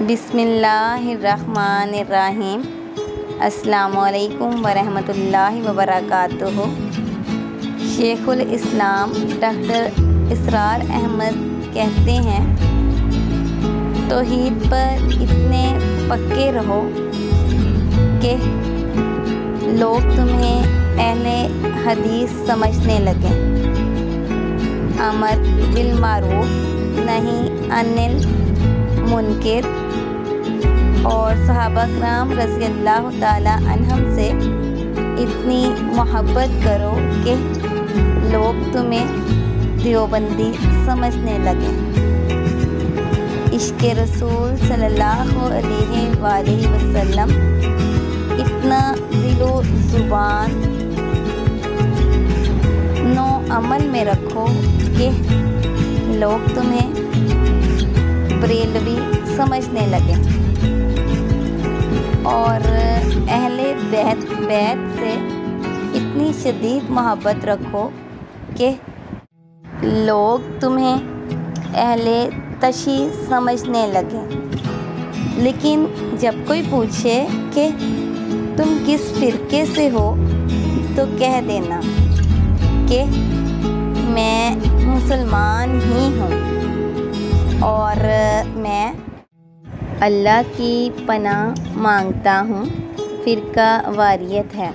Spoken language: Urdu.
بسم اللہ الرحمن الرحیم۔ السلام علیکم ورحمۃ اللہ وبرکاتہ۔ شیخ الاسلام ڈاکٹر اسرار احمد کہتے ہیں، توحید پر اتنے پکے رہو کہ لوگ تمہیں اہل حدیث سمجھنے لگیں۔ امر بالمعروف نہی عن المنکر، اور صحابہ کرام رضی اللہ تعالی عنہم سے اتنی محبت کرو کہ لوگ تمہیں دیوبندی سمجھنے لگیں۔ عشق رسول صلی اللہ علیہ وآلہ وسلم اتنا دل و زبان نو عمل میں رکھو کہ لوگ تمہیں بریلوی سمجھنے لگیں، اور اہل بیت سے اتنی شدید محبت رکھو کہ لوگ تمہیں اہل تشیع سمجھنے لگیں۔ لیکن جب کوئی پوچھے کہ تم کس فرقے سے ہو تو کہہ دینا کہ میں مسلمان ہی ہوں، اور میں اللہ کی پناہ مانگتا ہوں۔ فرقہ واریت ہے۔